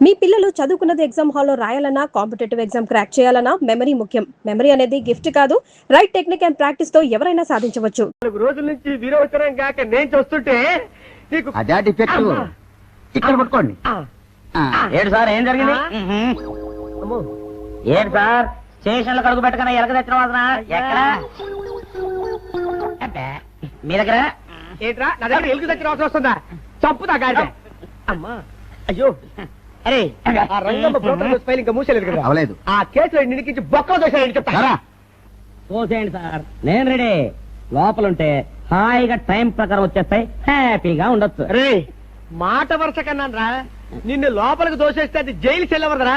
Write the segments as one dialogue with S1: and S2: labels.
S1: మీ పిల్లలు చదువుకున్నది ఎగ్జామ్ హాల్లో రాయాలన్నా కాంపిటేటివ్ ఎగ్జామ్ క్రాక్ చేయాలన్నా మెమరీ ముఖ్యం. మెమరీ అనేది గిఫ్ట్ కాదు, రైట్ టెక్నిక్ అండ్ ప్రాక్టీస్ తో ఎవరైనా సాధించవచ్చు.
S2: రోజుల నుంచి వీరవచనం కాక నేను చూస్తుంటే
S3: అదే డిఫెక్ట్. ఇక్కడ పట్టుకోండి.
S4: ఏడు సార్ ఏం జరిగింది? ఏడు సార్ స్టేషన్ లో కడుగు పెట్టకన్నా ఎలక తెచ్చిన వాసన ఎక్కడ మీ దగ్గర
S2: ఏంట్రా నా దగ్గర ఎలుగు తెచ్చిన అవసరం వస్తుందా? చంపుతా గాడి. అమ్మా అయ్యో అరే ఆ రంగమ్మ బ్రోకర్ ఫైల్ ఇంకా మూసేలేదు కదా.
S3: అవలేదు.
S2: ఆ కేసులో నిడికించి బొక్కలు దోశాడని చెప్తా.
S4: చూసేయండి సార్, నేను రెడీ. లోపలుంటే హాయిగా టైం ప్రకారం వచ్చేస్తాయి, హ్యాపీగా ఉండొచ్చు.
S2: రే మాట వరుస కన్నాను రా, నిన్ను లోపలికి దోసేస్తే అది జైలు చెల్లవరదరా,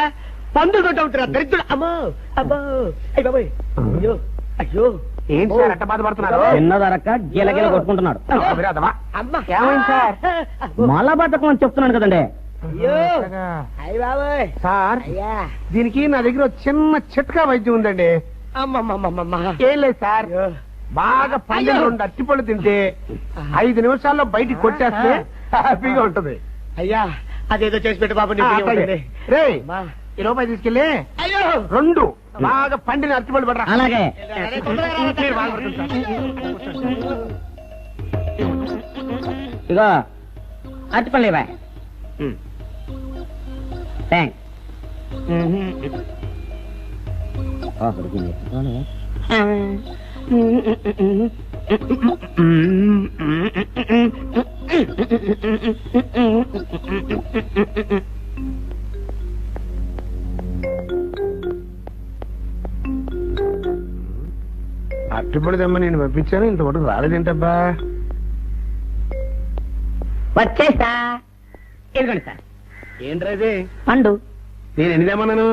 S2: పందులు తోట ఉంటారా దరిద్రుడు. అమ్మో అబ్బో అయ్య బాబోయ్ అయ్యో అయ్యో
S3: ఏంటి సార్ అట్ట బాధపడుతున్నారు?
S4: చిన్నదరక్క గీలగీల కొట్టుకుంటున్నాడు.
S2: అమ్మా
S3: ఏమైంది సార్?
S4: మలబద్ధకం అని చెప్తున్నాను కదండి.
S2: అయ్యో అయ్య బాబోయ్
S3: సార్
S2: అయ్యా
S3: దీనికి నా దగ్గర ఒక చిన్న చిట్కా వైద్యం ఉందండి.
S2: అమ్మమ్మమ్మమ్మ
S3: ఏం లేదు సార్, బాగా పండిన 2 అరటిపళ్ళు తింటే 5 నిమిషాల్లో బయటికి కొట్టేస్తే హ్యాపీగా ఉంటది.
S2: అయ్యా అదేదో చేసి పెట్టు బాబు.
S3: రే ఈ రూపాయి తీసుకెళ్ళి
S2: అయ్యో
S3: 2 బాగా పండిన అరటిపళ్ళు పడరా.
S4: అలాగే ఇగో అరటిపల్లి బాయ్. థ్యాంక్స్.
S3: అరటిపళ్ళు తెమ్మ నేను పంపించాను, ఇంతవరకు రాలేదేంటబ్బా.
S4: వచ్చేసా. ఇదిగోండి సార్
S3: ఏంట్రది?
S4: పండు.
S3: నేను ఎన్ని తెమ్మన్నాను?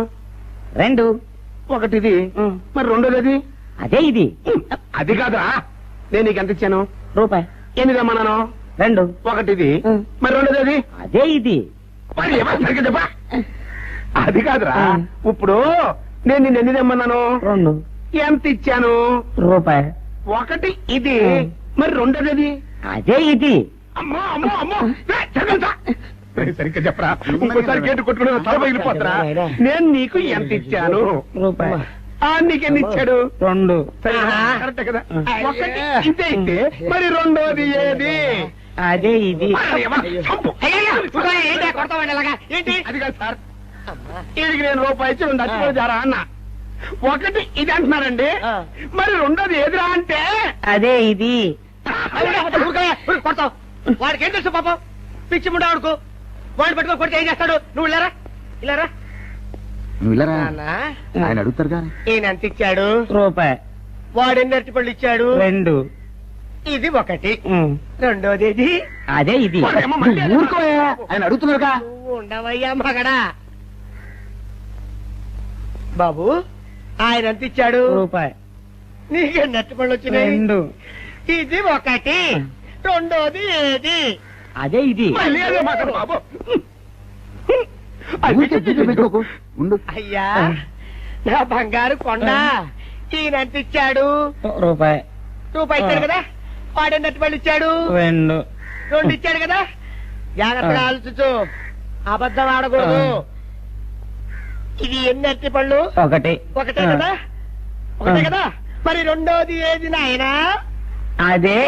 S4: 2.
S3: ఒకటిది, మరి రెండోది?
S4: అదే ఇది.
S3: అది కాదురా, నేను నీకు ఎంత ఇచ్చాను?
S4: రూపాయి.
S3: ఎన్ని తెమ్మన్నాను?
S4: 2.
S3: ఒకటిది, మరి రెండోది?
S4: అదే ఇది.
S3: మరి ఏమో సరిగ్గా చెప్పా. అది కాదురా, ఇప్పుడు నేను నిన్ను ఎన్ని తెమ్మన్నాను?
S4: 2.
S3: ఎంత ఇచ్చాను?
S4: రూపాయి.
S3: ఒకటి ఇది, మరి రెండోది?
S4: అదే ఇది.
S3: అమ్మో అమ్మో అమ్మో, సరిగ్గా చెప్పరా, ఇంకోసారి గేటు కొట్టుకుని తల పగిలిపోతారా. నేను నీకు ఎంత ఇచ్చాను?
S4: రూపాయి.
S3: నీకెన్ని ఇచ్చాడు?
S4: 2.
S3: కరెక్టే కదా. ఒకటి ఇదే అయితే మరి రెండోది ఏది?
S4: అదే ఇది.
S2: ఏంటి
S3: అది కాదు సార్, వీడికి నేను రూపాయి ఇచ్చి 2 అచ్చిపోయి జారా అన్న. ఒకటి ఇది అంటున్నారండి, మరి రెండోది ఏదిరా అంటే?
S4: అదే ఇది.
S2: కొడతావు. వాడికి ఏం తెలుసు పాపం, పిచ్చి ముండా వాడుకు. వాడిని పట్టుకొని కొడితే ఏం చేస్తాడు? నువ్వు ఇలారా ఇలారా.
S3: నువ్వు ఇలా
S2: నాన్నా,
S3: ఆయన అడుగుతారుగా.
S2: ఈయన ఎంత ఇచ్చాడు?
S4: రూపాయి.
S2: వాడు ఎన్ని అరటిపళ్ళు ఇచ్చాడు?
S4: 2.
S2: ఇది ఒకటి, రెండోది ఇది.
S4: అదే ఇది.
S3: ఊరుకోయా, ఆయన అడుగుతున్నారుగా.
S2: నువ్వు ఉండవయ్యా మగడా. బాబు ఆయన ఎంత ఇచ్చాడు?
S4: రూపాయి.
S2: నీకెన్ని అరటిపళ్ళు వచ్చినాయి?
S4: 2.
S2: ఇది ఒకటి, రెండోది ఏది?
S4: అదే ఇది.
S3: మళ్ళీ అదే మాట బాబు. ఉండు.
S2: అయ్యా నా బంగారు కొండ, ఈయన ఎంత ఇచ్చాడు?
S4: రూపాయి.
S2: రూపాయి ఇచ్చాడు కదా. వాడెన్ని అరటిపళ్ళు ఇచ్చాడు?
S4: 2.
S2: 2 ఇచ్చాడు కదా. జాగ్రత్తగా ఆలోచించు, అబద్ధం ఆడకూడదు. ఇది ఎన్ని అరటిపళ్ళు?
S4: 1.
S2: ఒకటే కదా. ఒకటే కదా. మరి రెండోది ఏది నాయనా?
S4: అదే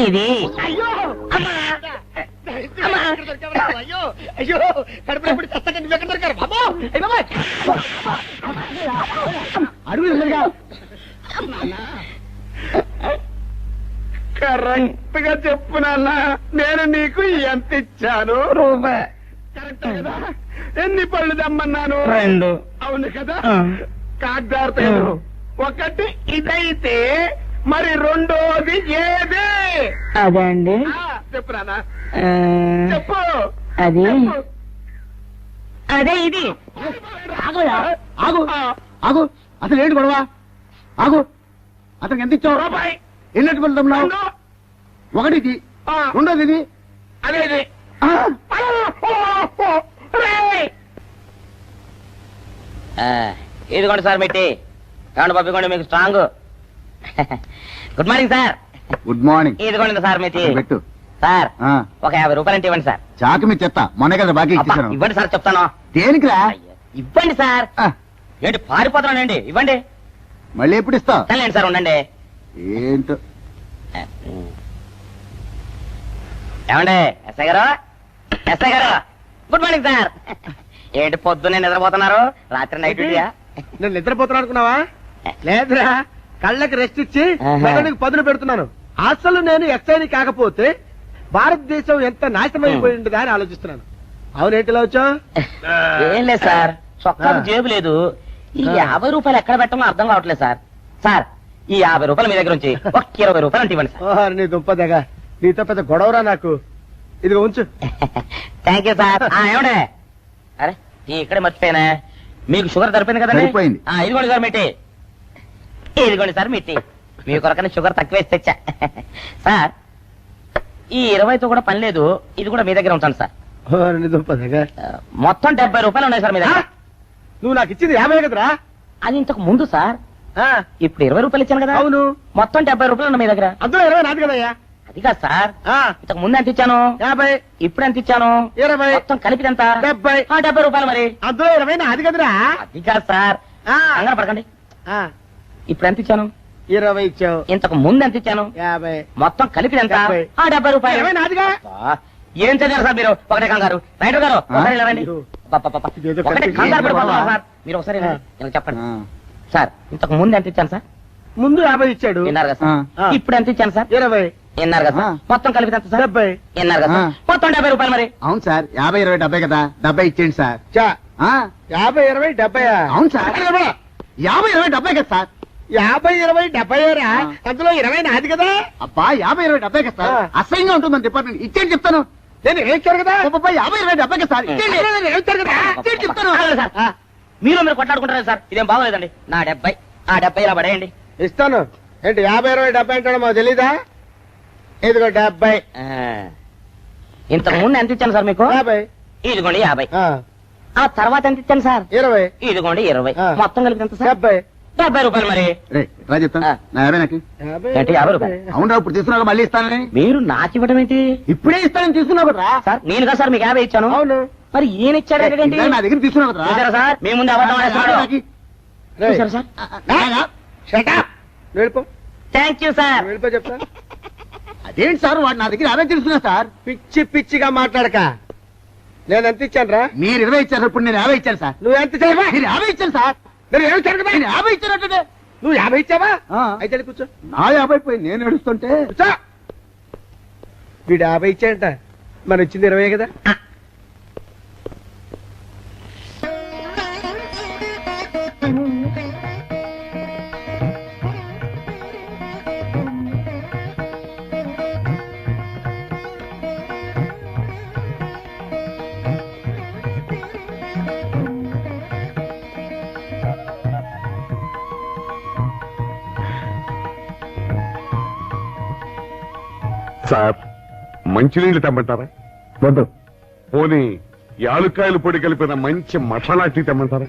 S4: ఇది.
S2: అయ్యో అమ్మా, అయ్యో అయ్యో కడుపులో ఎప్పుడు చస్తగా నువ్వు ఎక్కడ దొరికారు బాబు?
S3: అడుగుగా కరెక్ట్ గా చెప్పు నాన్న, నేను నీకు ఎంత ఇచ్చాను?
S4: రూపాయి.
S3: కరెక్ట్ కదా. ఎన్ని పళ్ళు తెమ్మన్నాను?
S4: 2.
S3: అవును కదా. కాగ్దార్త ఒకటి ఇదైతే మరి రెండోది ఏది?
S4: అదే అండి.
S3: చెప్పు నాన్న, చెప్పు.
S4: అది అదే ఇది.
S3: ఆగు ఆగు, అసలు ఏంటి గొడవ? ఆగు, అతనికి ఎంత ఇచ్చావు? రూపాయి. ఎన్నట్టు వెళ్తున్నావు? ఒకటి ఇది, రెండోది ఇది, అదే ఇది.
S4: ఇదిగోండి సార్ మెట్టి. కాండి పంపించండి, మీకు strong. Good morning sir.
S3: Good morning.
S4: ఇదిగోండి సార్ మెట్టి.
S3: పెట్టు
S4: సార్
S3: ఆ,
S4: ఒక 50 రూపాయలు అంటే ఇవ్వండి సార్.
S3: చాకు మీ చెత్త మొన్నే కదా బాకీ
S4: అబ్బా,
S3: ఇచ్చేసాను.
S4: ఇవ్వండి సార్ చెప్తాను.
S3: దేనికిరా?
S4: ఇవ్వండి సార్.
S3: ఆ,
S4: ఏంటి పారిపోతున్నానండి? ఇవ్వండి.
S3: మళ్ళీ ఎప్పుడు ఇస్తావు?
S4: తల్లేండి సార్, ఉండండి.
S3: ఏంటో.
S4: ఏమండి ఎస్ఐ గారు, ఎస్ఐ గారు, గుడ్ మార్నింగ్ సార్. ఏంటి పొద్దున్నే నిద్రపోతున్నారు? రాత్రి నైట్ డ్యూటీయా?
S2: నేను నిద్రపోతున్నా అనుకున్నావా? లేదురా, కళ్ళకి రెస్ట్ ఇచ్చి
S4: ఆహా.
S2: మెదడుకి పదును పెడుతున్నాను. అసలు నేను ఎస్ఐని కాకపోతే భారతదేశం ఎంత నాశనం అయిపోయిందిగా అని ఆలోచిస్తున్నాను. అవునేంటిలా వచ్చావు?
S4: ఏం లేదు సార్, చొక్కాకు జేబు లేదు. ఈ 50 రూపాయలు ఎక్కడ పెట్టమో అర్థం కావట్లేదు సార్. సార్, ఈ 50 రూపాయలు మీ దగ్గర నుంచి ఒక 20 రూపాయలు అంటే ఇవ్వండి సార్.
S2: ఓహో, నీ దుంపదగా, నీతో పెద్ద గొడవరా నాకు. ఇదిగో ఉంచు.
S4: Thank you sir. ఏమండే, అరే ఇక్కడే మర్చిపోయానా, మీకు షుగర్ సరిపోయింది కదండి?
S3: సరిపోయింది.
S4: ఇదిగోండి సార్ మిట్టి. ఇదిగోండి సార్ మిట్టి. మీ కొరకని షుగర్ తక్కువ వేసి తెచ్చా. సార్, ఈ 20తో కూడా పని లేదు, ఇది కూడా మీ దగ్గర ఉంటాను సార్.
S2: ఓ, నీ దుంపదగా.
S4: మొత్తం 70 రూపాయలు ఉన్నాయి సార్ మీ దగ్గర.
S2: నువ్వు నాకు ఇచ్చింది 50 కదరా?
S4: అది ఇంతకు ముందు సార్.
S2: ఆ,
S4: ఇప్పుడు 20 రూపాయలు ఇచ్చాను కదా.
S2: అవును.
S4: మొత్తం 70 రూపాయలు ఉన్నాయి మీ దగ్గర.
S2: అందులో 20 నాది కదయ్యా.
S4: అది కాదు సార్,
S2: ఆ,
S4: ఇంతకు ముందు ఎంత ఇచ్చాను,
S2: 50,
S4: ఇప్పుడు ఎంత ఇచ్చాను,
S2: 20,
S4: మొత్తం కలిపి ఎంత?
S2: 70.
S4: 70 రూపాయలు మరి.
S2: అందులో 20 నాది కదరా?
S4: అది కాదు సార్,
S2: ఆ,
S4: కంగారు పడకండి.
S2: ఆ,
S4: ఇప్పుడు ఎంత ఇచ్చాను,
S2: 20 ఇచ్చావు.
S4: ఇంతకు ముందు ఎంత ఇచ్చాను,
S2: 50.
S4: మొత్తం కలిపి ఎంత?
S2: 70.
S4: 70 రూపాయలు.
S2: 20 నాదిగా.
S4: అబ్బా, ఏం చదివారు సార్ మీరు? ఒకటే కంగారు. రైటర్ గారు ఒకసారి ఇలా రండి. అబ్బబ్బబ్బ.
S2: ఇదేదో
S4: ఒకటే
S2: కనిపించింది.
S4: కంగారు పడిపోతున్నారు సార్. మీరు ఒకసారి ఇలా రండి. ఇలా చెప్పండి
S3: ఆ,
S4: సార్. ఇంతకు ముందు ఎంత ఇచ్చాను సార్?
S2: ముందు 50 ఇచ్చాడు.
S4: విన్నారు కదా సార్.
S2: ఆ.
S4: ఇప్పుడు ఎంత ఇచ్చాను సార్?
S2: 20.
S4: విన్నారు కదా సార్.
S3: ఆ.
S4: మొత్తం కలిపి ఎంత సార్?
S2: 70.
S4: విన్నారు కదా సార్.
S3: ఆ.
S4: మొత్తం 70 రూపాయలు మరి.
S3: అవును సార్, 50, 20, 70 కదా. 70 ఇచ్చేయండి సార్.
S2: చా,
S3: ఆ,
S2: 50, 20, 70.
S3: అవును సార్. 50, 20, 70 కదా సార్.
S2: 50, 20, 70 రా.
S3: ఆ.
S2: అందులో 20 నాది కదా.
S3: అబ్బా, 50, 20, 70 కదా సార్.
S2: ఆ.
S3: అసహ్యంగా ఉంటుంది డిపార్ట్మెంట్. ఇచ్చేయండి చెప్తాను.
S2: నేను ఇచ్చారు కదా.
S3: అబ్బబ్బా, 50, 20, 70 కదా సార్. ఇచ్చేయండి.
S2: నేను ఇచ్చారు కదా.
S3: ఇచ్చేయండి చెప్తాను.
S4: ఆగండి సార్. మీరు కొట్లాడుకుంటారు సార్, ఇదేం బాగోలేదండి. నా 70 ఇలా పడేయండి.
S2: ఇస్తాను. ఏంటి 50, 20, 70 అంటాడో మాకు తెలీదా? ఇదిగో 70.
S4: ఇంతకు ముందు ఎంత ఇచ్చాను సార్ మీకు?
S2: 50.
S4: ఇదిగోండి 50.
S2: ఆ,
S4: ఆ తర్వాత ఎంత ఇచ్చాను సార్?
S2: 20.
S4: ఇదిగోండి 20.
S2: ఆ.
S4: మొత్తం కలిపి ఎంత సార్?
S2: 70.
S4: 70 రూపాయలు మరి.
S3: రే, రా చెప్తాను.
S4: ఆ.
S3: నా 50 నాకు.
S2: 50.
S4: ఏంటి 50 రూపాయలు?
S3: అవును రా, ఇప్పుడు తీసుకున్నాక మళ్ళీ ఇస్తానని.
S4: మీరు నాకు ఇవ్వడం ఏంటి
S3: ఇప్పుడే ఇస్తానని తీసుకున్నావు కదా.
S4: సార్? నేను కదా సార్ మీకు 50 ఇచ్చాను.
S2: అవును.
S4: మరి ఈయన ఇచ్చాడు ఏంటి?
S3: ఇందాక నా దగ్గర తీసుకున్నావు కదా.
S4: చూసారా సార్, మీ ముందు అబద్ధం ఆడేస్తున్నాడు.
S2: రేయ్,
S4: చూసారా సార్?
S2: shut up. నువ్వు వెళ్ళిపో.
S4: Thank you sir.
S2: నువ్వు వెళ్ళిపో చెప్తా.
S3: అదేంటి సార్, వాడు నా దగ్గర 50 తీసుకున్నా సార్.
S2: పిచ్చి పిచ్చిగా మాట్లాడక. నేను ఎంత ఇచ్చాను రా?
S3: మీరు 20 ఇచ్చారు, ఇప్పుడు నేను 50 ఇచ్చాను సార్.
S2: నువ్వు ఎంత చేయవా?
S3: మీరు 50 ఇచ్చాను సార్.
S2: నేను ఏమి ఇచ్చాను కదా?
S3: నేను 50 ఇచ్చానంటే
S2: నువ్వు 50 ఇచ్చావా?
S3: ఆ.
S2: అయితే కూర్చో.
S3: నా 50 పోయి నేను ఏడుస్తుంటే.
S2: కూర్చో. వీడు 50 ఇచ్చాడంట, మనం ఇచ్చింది 20 కదా.
S5: సార్, మంచినీళ్ళు తెమ్మంటారా?
S3: వద్దు.
S5: పోనీ యాలుక్కాయలు పొడి కలిపిన మంచి మసాలా టీ తెమ్మంటారా?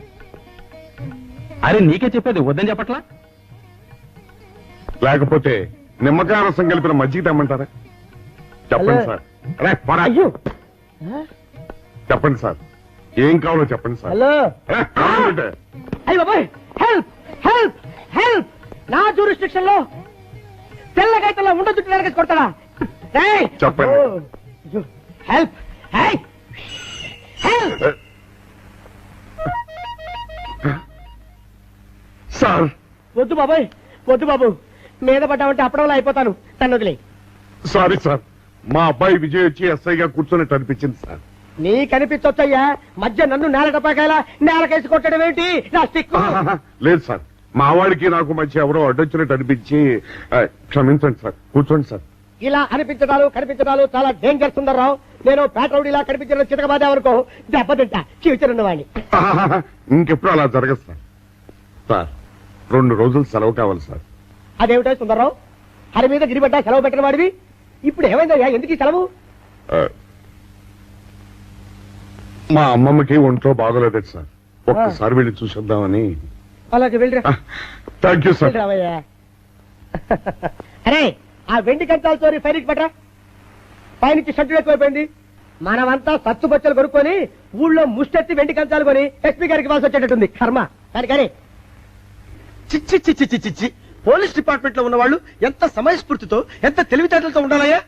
S6: అరే నీకే చెప్పేది వద్దని చెప్పట్లా?
S5: లేకపోతే నిమ్మకాయ రసం కలిపిన మజ్జిగ తెమ్మంటారా? చెప్పండి
S2: హలో.
S5: సార్. అరే, పోరా.
S2: అయ్యో.
S5: చెప్పండి సార్, ఏం కావాలో చెప్పండి సార్.
S2: హలో.
S5: అరే, కావాలంటే.
S2: అయ్య బాబాయ్, హెల్ప్ హెల్ప్ హెల్ప్. నా జ్యూరిస్డిక్షన్ లో తెల్లగైతల్లో ఉండదు తిరగేసి కొడతాడా? ఏయ్!
S5: చెప్పండి.
S2: అయ్యో, హెల్ప్. హెల్ప్. హెల్ప్.
S5: సార్,
S2: వద్దు బాబాయ్, వద్దు బాబు. మీద పడ్డామంటే అప్పడంలో అయిపోతాను. తను వదిలే.
S5: సారీ సార్, మా అబ్బాయి విజయ్ వచ్చి ఎస్ఐగా కూర్చున్నట్టు అనిపించింది సార్.
S2: నీ కనిపించొచ్చయ్యా, మధ్య నన్ను నేల టపాకాయలా నేలకేసి కొట్టడం ఏంటి? నా స్టిక్.
S5: లేదు సార్, మా వాడికి నాకు మధ్య ఎవరో అడ్డొచ్చినట్టు అనిపించి క్షమించండి సార్. కూర్చోండి సార్.
S2: ఇలా అనిపించడాలు కనిపించడాలు చాలా డేంజర్ సుందర్రావు. నేను పేటౌడిలా కనిపించడం చితకబాదావనుకో దెబ్బతింటా ఫ్యూచర్ ఉన్నవాడిని.
S5: ఇంకెప్పుడు అలా జరగదు సార్. సార్, 2 రోజులు సెలవు కావాలి సార్.
S2: అదేమిటో సుందర్రావు, హరి మీద గిరిబడ్డా సెలవు పెట్టిన వాడివి. ఇప్పుడు ఏమైందయ్యా, ఎందుకు ఈ సెలవు?
S5: ఆ, మా అమ్మమ్మకి ఒంట్లో బాగోలేదు సార్. ఒక్కసారి వెళ్ళి చూసొద్దామని.
S2: అలాగే వెళ్ళిరా.
S5: Thank you sir.
S2: వెళ్ళిరావయ్యా. అరే, ఆ వెండి కంచాలతో ఫైర్కి పట్టరా. పైనుంచి షట్టు ఎక్కువైపోయింది. మనమంతా సత్తుబచ్చలు కొనుక్కొని ఊళ్ళో ముష్టెత్తి వెండి కంచాలు కొని ఎస్పీ గారికి వాసి వచ్చేటట్టుంది కర్మ. కానీ
S7: చిచ్చి చిచ్చి చిచ్చి చిచ్చి పోలీస్ డిపార్ట్మెంట్ లో ఉన్న వాళ్ళు ఎంత సమయస్ఫూర్తితో ఎంత తెలివితేటలతో ఉండాలయ్యా.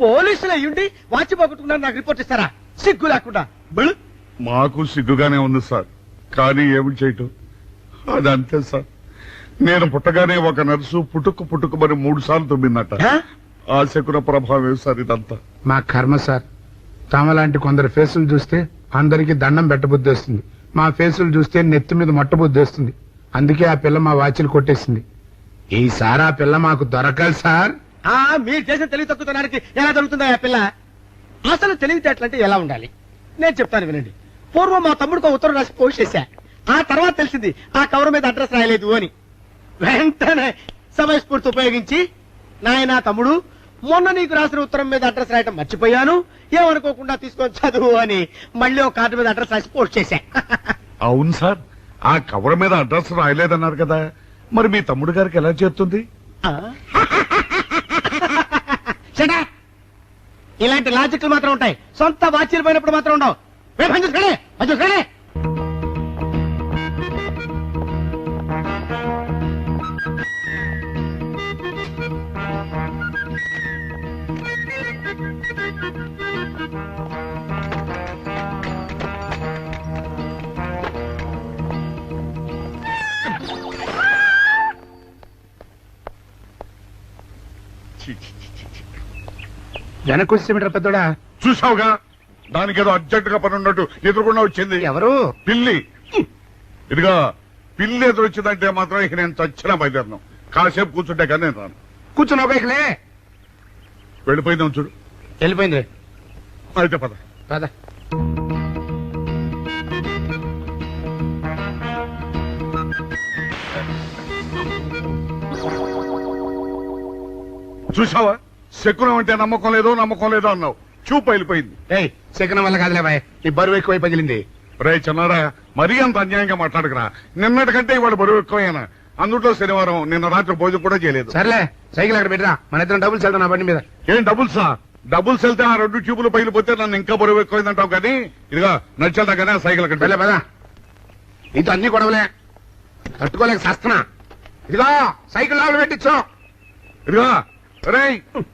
S7: పోలీసులు అయ్యుండి వాచి పోగొట్టుకున్నారు నాకు రిపోర్ట్ ఇస్తారా? సిగ్గు లేకుండా బళ్ళు.
S5: మాకు సిగ్గుగానే ఉంది సార్, కానీ ఏమి చేయటం అదంతే సార్. నేను పుట్టగానే ఒక నర్సు పుట్టుకు మరి 3 సార్లు తుమ్మిందట. ఆ శకున ప్రభావం సార్ ఇదంతా.
S3: మా కర్మ సార్. తమలాంటి కొందరు ఫేసులు చూస్తే అందరికి దండం పెట్టబుద్ధి వస్తుంది. మా ఫేసులు చూస్తే నెత్తి మీద మొట్టబుద్ధి వస్తుంది. అందుకే ఆ పిల్ల మా వాచిలు కొట్టేసింది. ఈసారి ఆ పిల్ల మాకు దొరకాలి సార్.
S7: మీరు చేసిన తెలివి తక్కువతనానికి ఎలా దొరుకుతుందా ఆ పిల్ల? అసలు తెలివితేటలంటే ఎలా ఉండాలి నేను చెప్తాను వినండి. పూర్వం మా తమ్ముడికి ఉత్తరం రాసి పోస్ట్ చేశా. ఆ తర్వాత తెలిసింది ఆ కవర్ మీద అడ్రస్ రాయలేదు అని. వెంటనే సమయస్ఫూర్తి ఉపయోగించి నాయనా తమ్ముడు, మొన్న నీకు రాసిన ఉత్తరం మీద అడ్రస్ రాయటం మర్చిపోయాను, ఏమనుకోకుండా తీసుకొని చదువు అని మళ్ళీ ఒక కార్డు మీద అడ్రస్ రాసి పోస్ట్ చేశా.
S5: అవును సార్, ఆ కవర్ మీద అడ్రస్ రాయలేదన్నారు కదా, మరి మీ తమ్ముడు గారికి ఎలా చేరుతుంది?
S7: ఇలాంటి లాజిక్లు మాత్రం ఉంటాయి, సొంత వాచీలు పోయినప్పుడు మాత్రం ఉండవు.
S3: వెనక్కి వచ్చేమిట్రా పెద్దోడా?
S5: చూసావుగా, దానికేదో అర్జెంటుగా పని ఉన్నట్టు ఎదురుకుండా వచ్చింది.
S3: ఎవరు?
S5: పిల్లి. ఇదిగా పిల్లి ఎదురొచ్చిందంటే మాత్రం ఇక నేను చచ్చినా బయలుదేరను. కాసేపు కూర్చుంటే కానీ నేను రాను.
S3: కూర్చున్నావు బైక్లే.
S5: వెళ్ళిపోయిందాం చూడు.
S3: వెళ్ళిపోయింది.
S5: అయితే పద.
S3: పద.
S5: చూసావా, శకునం అంటే నమ్మకం లేదో అన్నావు. చూపు వెళ్ళిపోయింది.
S3: ఏయ్, శకనం వల్ల కాదులే బాయ్, నీ బరువు ఎక్కువై పగిలింది.
S5: రే చిన్నారా, మరీ అంత అన్యాయంగా మాట్లాడకరా. నిన్నటికంటే ఇవాళ బరువు ఎక్కువైనా. అందులో శనివారం నిన్న రాత్రి భోజనం కూడా చేయలేదు.
S3: సర్లే, సైకిల్ అక్కడ పెట్టరా, మన ఇద్దరం డబ్బులు వెళ్తాం నా బండి మీద.
S5: ఏం డబుల్సా? డబుల్స్ వెళ్తే ఆ 2 ట్యూబులు పగిలిపోతే నన్ను ఇంకా బరువు ఎక్కువైందంటావు. కానీ ఇదిగా నడిచెళ్తా కానీ ఆ సైకిల్ అక్కడ
S3: వెళ్ళే పదా. ఇంత అన్ని గొడవలే, తట్టుకోలేక సస్తున్నా. ఇదిగో సైకిల్ లోపల పెట్టించు.
S5: ఇదిగా రే,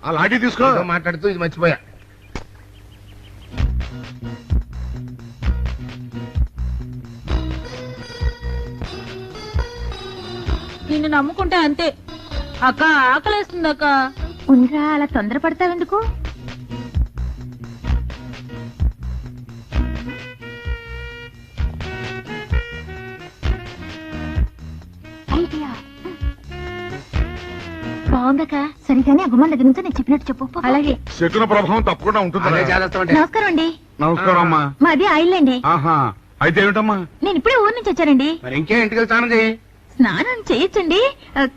S5: ఆ లాఠీ తీసుకో.
S3: ఏదో మాట్లాడుతూ ఇది మర్చిపోయా.
S8: నిన్ను నమ్ముకుంటే అంతే. అక్క ఆకలేస్తుంది అక్క.
S9: ఉండ్రా, అలా తొందరపడతావెందుకు? ఐడియా బాగుందక్క. సరిగానే ఆ గుమ్మం దగ్గర నుంచి నేను చెప్పినట్టు చెప్పు. అలాగే.
S5: శకున ప్రభావం తప్పకుండా ఉంటుంది.
S3: అదే చేస్తామంటే.
S9: నమస్కారం అండి.
S5: నమస్కారం అమ్మా.
S9: మాది ఆయిల్ అండి.
S5: ఆహా, అయితే ఏమిటమ్మా?
S9: నేను ఇప్పుడే ఊరు నుంచి వచ్చానండి.
S3: మరి ఇంకే ఇంటికి వెళ్తాను చేయి.
S9: స్నానం చేయొచ్చండి,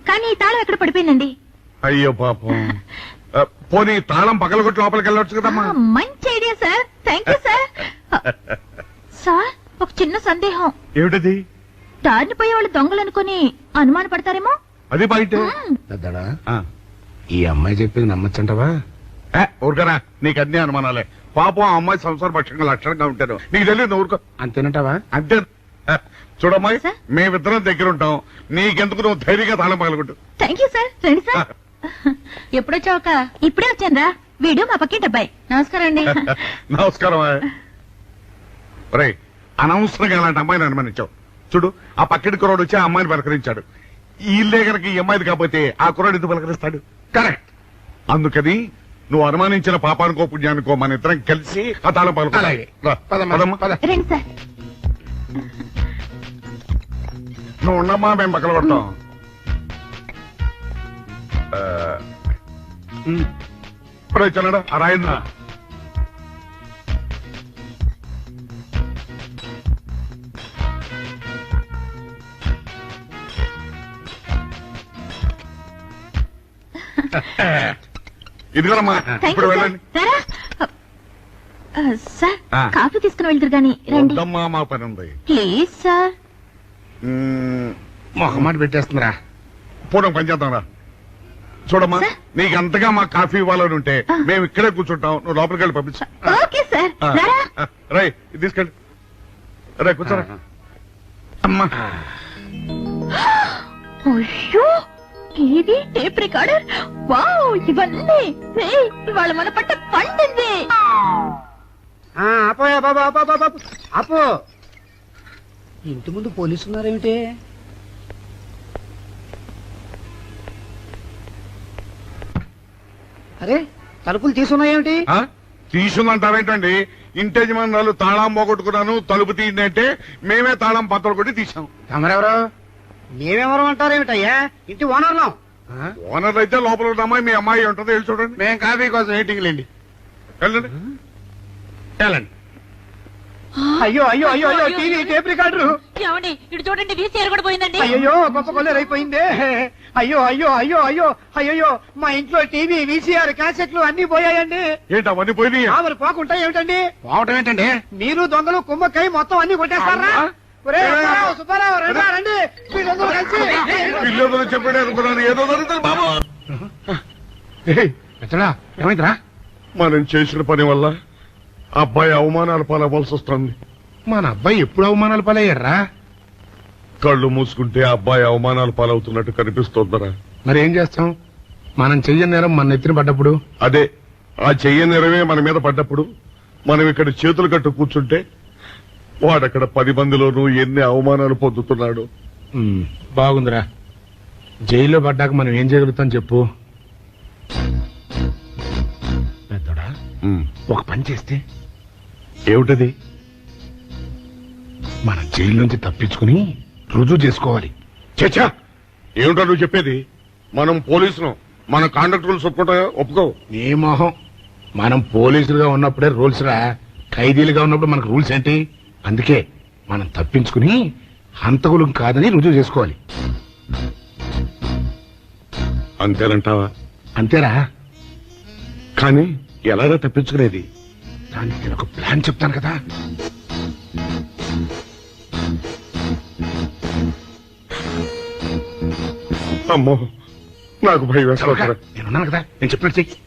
S9: కానీ ఈ తాళం ఎక్కడ పడిపోయిందండి.
S5: అయ్యో పాపం. పోనీ తాళం పగలగొట్టి లోపలికి వెళ్ళొచ్చు కదమ్మా.
S9: మంచి idea sir, thank you sir. Sir, ఒక చిన్న సందేహం.
S5: ఏమిటది?
S9: దారిని పోయే వాళ్ళు దొంగలు అనుకుని అనుమాన పడతారేమో.
S5: అది బయట.
S3: పెద్దడా, ఈ అమ్మాయి చెప్పింది నమ్మచ్చంటవా?
S5: ఊరుకరా, నీకు అన్ని అనుమానాలే. పాపం ఆ అమ్మాయి సంసార పక్షంగా లక్షణంగా ఉంటారు. నీకు తెలియదు ఊరుకో.
S3: అంతేనంటావా?
S5: అంతే. చూడమ్మాయి,
S9: సార్?
S5: మేమిద్దరం దగ్గర ఉంటాం. నీకెందుకు, నువ్వు ధైర్యంగా తాళం పగలగొట్టు.
S9: Thank you sir. రండి సార్.
S8: ఎప్పుడొచ్చావుక?
S9: ఇప్పుడే వచ్చాను రా. వీడు మా పక్కింటి అబ్బాయి.
S8: నమస్కారం అండి.
S5: నమస్కారం. రే, అనవసరంగా అలాంటి అమ్మాయిని అనుమానించావు. చూడు, ఆ పక్కింటి కుర్రాడు వచ్చి ఆ అమ్మాయిని పలకరించాడు. ఈ ఇల్లే కనుక ఈ అమ్మాయిది కాకపోతే ఆ కుర్రాడు ఎందుకు పలకరిస్తాడు? కరెక్ట్. అందుకని నువ్వు అనుమానించిన పాపానికో పుణ్యానికో మన ఇద్దరం కలిసి ఆ తాళం
S3: అలాగే.
S5: పలకమ్మా.
S9: రండి సార్.
S5: నువ్వు ఉండమ్మా, మేము పక్కన కొడతాం. చల్లడా ఆ రాయిందా? ఇదిగోనమ్మా,
S9: థ్యాంక్
S5: ఇప్పుడు
S9: యూ సార్.
S5: వెళ్ళండి.
S9: రారా. సార్,
S5: ఆ.
S9: కాఫీ తీసుకుని వెళ్తారు గాని రండి
S5: వద్దమ్మా, మా పని ఉంది.
S9: Please sir.
S3: మొహమాట పెట్టేస్తుందిరా.
S5: పూర్వం పని చేద్దాంరా. చూడమ్మా,
S9: సార్?
S5: నీకు అంతగా మా కాఫీ ఇవ్వాలని ఉంటే మేము ఇక్కడే కూర్చుంటాం. నువ్వు లోపలికి వెళ్ళి పంపించు.
S9: Okay sir. సార్
S5: ఆ,
S9: రారా.
S5: ఆ, రై ఇది తీసుకెళ్ళి రే కూర్చోరా అమ్మా
S9: అయ్యో టీవీ టేప్ రికార్డర్ వావ్ ఇవన్నీ రేయ్, ఇవాళ మన పట్ట పండింది.
S3: అపోయా బాబా అపో ఇంటి ముందు పోలీసులు ఉన్నారేమిటి? అరే తలుపులు తీసున్నాయేమిటి?
S5: తీసుందంటారేంటండి? ఇంటి యజమానులు తాళం పోగొట్టుకున్నాను తలుపు తీయండి అంటే మేమే తాళం పత్తలు కొట్టి తీసాం.
S3: తమరెవరు? మేమెవరు అంటారేమిటయ్యా? ఇంటి ఓనర్లం.
S5: ఓనర్ అయితే లోపల ఉన్న అమ్మాయి మీ అమ్మాయి ఉంటుంది వెళ్ళి చూడండి.
S3: మేము కాఫీ కోసం మీటింగ్ లేండి.
S5: వెళ్ళండి వెళ్ళండి.
S3: అయ్యో అయ్యో అయ్యో అయ్యో టీవీ టేప్ రికార్డరు.
S8: ఏమండి ఇటు చూడండి వీసీఆర్ కూడా పోయిందండి.
S3: అయ్యో గొప్ప కొల్లేరు అయిపోయిందే. అయ్యో అయ్యో అయ్యో అయ్యో అయ్యో మా ఇంట్లో టీవీ వీసీఆర్ క్యాసెట్లు అన్ని పోయాయండి.
S5: ఏంటి అవన్నీ పోయినాయి?
S3: మరి పోకుంటా ఏమిటండి?
S5: పోవటం ఏంటండి?
S3: మీరు దొంగలు కుమ్మక్కై మొత్తం అన్ని కొట్టేస్తారా? ఒరేయ్, సుబ్బారావు, సుబ్బారావు, రండి, రండి. మీరందరూ కలిసి
S5: పిల్లలు చెప్పాడు అనుకున్నాను ఏదో జరుగుతుంది బాబు.
S3: ఏమైందిరా?
S5: మనం చేసిన పని వల్ల అబ్బాయి అవమానాలు పాలవలసి వస్తుంది.
S3: మన అబ్బాయి ఎప్పుడు అవమానాలు పాలయ్యారా?
S5: కళ్ళు మూసుకుంటే అబ్బాయి అవమానాలు పాలవుతున్నట్టు కనిపిస్తోందరా.
S3: మరి ఏం చేస్తాం? మనం చెయ్యని నేరం మన నెత్తిన పడ్డప్పుడు.
S5: అదే ఆ చెయ్యని నెరవే మన మీద పడ్డప్పుడు మనం ఇక్కడ చేతులు కట్టు కూర్చుంటే వాడక్కడ 10 మందిలోనూ ఎన్ని అవమానాలు పొందుతున్నాడు.
S3: బాగుందిరా. జైల్లో పడ్డాక మనం ఏం చేయగలుగుతాం చెప్పు? పెద్దోడా ఒక పని చేస్తే
S5: ఏమిటది?
S3: మనం జైలు నుంచి తప్పించుకుని రుజువు చేసుకోవాలి.
S5: చచ్చా ఏమిటా నువ్వు చెప్పేది? మనం పోలీసులు మన కాంట్రాక్ట్ రూల్స్ ఒప్పుకో.
S3: నీ మొహం. మనం పోలీసులుగా ఉన్నప్పుడే రూల్స్ రా. ఖైదీలుగా ఉన్నప్పుడు మనకు రూల్స్ ఏంటి? అందుకే మనం తప్పించుకుని హంతకులం కాదని రుజువు చేసుకోవాలి.
S5: అంతేనంటావా?
S3: అంతేరా.
S5: కానీ ఎలాగా తప్పించుకునేది?
S3: దానికి నేను ఒక ప్లాన్ చెప్తాను కదా.
S5: అమ్మో నాకు భయం వేస్తా.
S3: నేనున్నాను కదా, నేను చెప్పినట్టు చెయ్యి.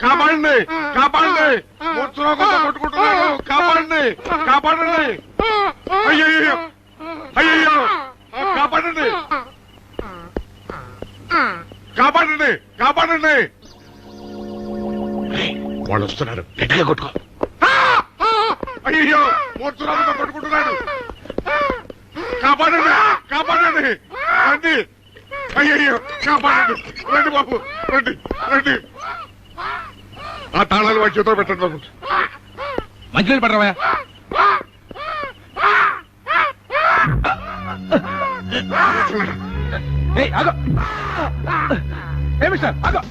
S5: కాపాడండి కాపాడండి కొట్టుకుంటున్నాడు. కాపాడండి కాపాడండి. అయ్యయ్యో అయ్యయ్యో కాపాడండి కాపాడండి కాపాడండి.
S3: వాళ్ళు వస్తున్నారు, గట్టిగా కొట్టుకో.
S5: అయ్యో మూర్చురాలతో కొట్టుకుంటున్నాడు. కాపాడండి కాపాడండి రండి. అయ్యయ్యో కాపాడండి. రండి బాబు రండి రండి. ఆ తాళాలు వాడి చేతిలో పెట్టండి బాబు.
S6: మంచినీళ్ళు పడరావా?
S3: ఏమి సార్ ఆగో.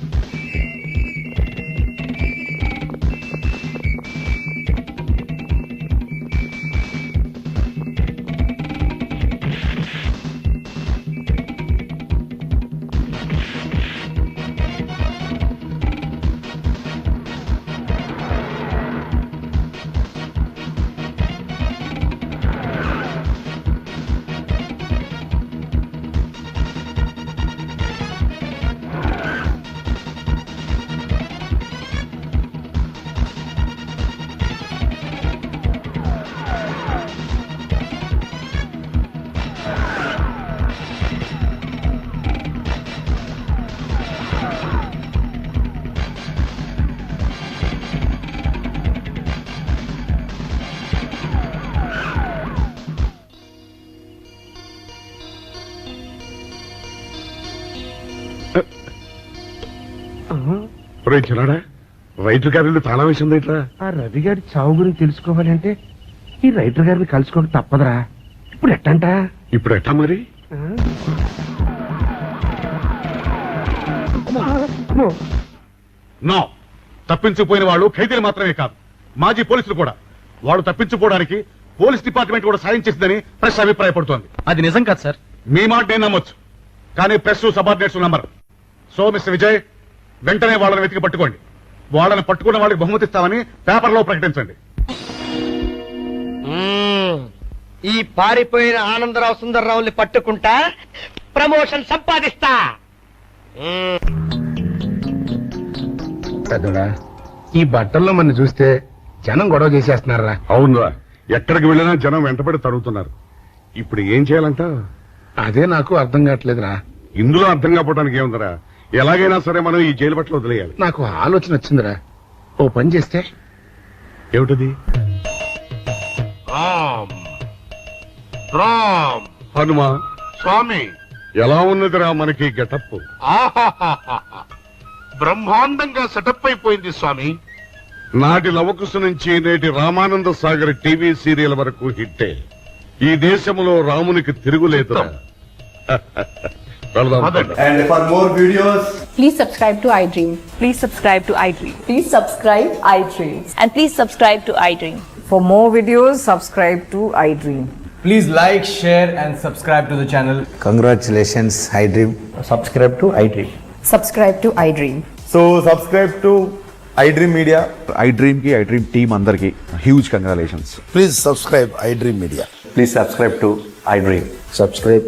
S5: చిన్నాడా రైటర్ గారి తాళం వేసింది ఇట్లా.
S3: ఆ రవి గారి చావు గురించి తెలుసుకోవాలంటే ఈ రైటర్ గారిని కలుసుకోవడం తప్పదురా. ఇప్పుడు ఎట్టంట?
S5: ఇప్పుడు ఎట్టా మరి? నో, తప్పించిపోయిన వాళ్ళు ఖైదీలు మాత్రమే కాదు, మాజీ పోలీసులు కూడా. వాళ్ళు తప్పించుకోవడానికి పోలీస్ డిపార్ట్మెంట్ కూడా సాయం చేసిందని ప్రెస్ అభిప్రాయపడుతోంది.
S6: అది నిజం కాదు సార్.
S5: మీ మాట నేను నమ్మొచ్చు, కానీ press subordinates number. So mister Vijay, వెంటనే వాళ్ళని వెతికి పట్టుకోండి. వాళ్ళని పట్టుకున్న వాళ్ళకి బహుమతి ఇస్తామని పేపర్లో ప్రకటించండి.
S2: ఈ పారిపోయిన ఆనందరావు సుందర్రావుని పట్టుకుంటా ప్రమోషన్ సంపాదిస్తా.
S3: పెద్దోడా ఈ బట్టల్లో మన చూస్తే జనం గొడవ చేసేస్తున్నారా?
S5: అవునురా, ఎక్కడికి వెళ్ళినా జనం వెంటబడి తరుగుతున్నారు. ఇప్పుడు ఏం చేయాలంట?
S3: అదే నాకు అర్థం కావట్లేదురా.
S5: ఇందులో అర్థం కాకపోవడానికి ఏముందిరా, ఎలాగైనా సరే మనం ఈ జైలు బట్టలు వదిలేయాలి.
S3: నాకు ఆలోచన వచ్చిందిరా. ఓ పని చేస్తే
S5: ఏమిటది? రామ్ హనుమా
S6: స్వామి,
S5: ఎలా ఉన్నదిరా మనకి గెటప్?
S6: బ్రహ్మాండంగా సెటప్ అయిపోయింది స్వామి.
S5: నాటి లవకుశ నుంచి నేటి రామానంద సాగర్ టీవీ సీరియల్ వరకు హిట్టే. ఈ దేశంలో రామునికి తిరుగులేదురా. వెళ్దాం.
S10: And for more videos,
S9: Please subscribe to iDream.
S8: Please subscribe to iDream.
S9: Please subscribe iDream.
S8: And please subscribe to iDream.
S11: For more videos, subscribe to iDream.
S10: please like, share, and subscribe to the channel.
S12: Congratulations, iDream.
S10: Subscribe to iDream.
S9: Subscribe to iDream.
S10: So subscribe to iDream Media.
S12: iDream ki iDream team andarki huge congratulations. Please subscribe iDream Media.
S10: Please subscribe to iDream.
S12: Subscribe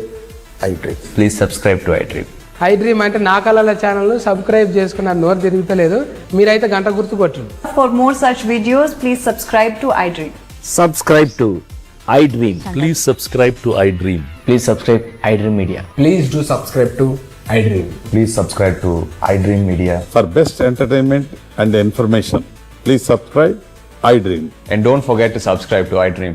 S12: iDream.
S10: Please subscribe to iDream.
S11: iDream అంటే నా కళల channel subscribe చేసుకున్నారు, నోరు తిరుగుతలేదు. మీరైతే గంట గుర్తు కొట్టండి.
S8: For more such videos, please subscribe to iDream.
S12: Subscribe to iDream. Please subscribe to iDream.
S10: Please subscribe iDream Media.
S11: Please do subscribe to iDream.
S10: Please subscribe to iDream Media.
S12: For best entertainment and information, please subscribe iDream.
S10: And don't forget to subscribe to iDream.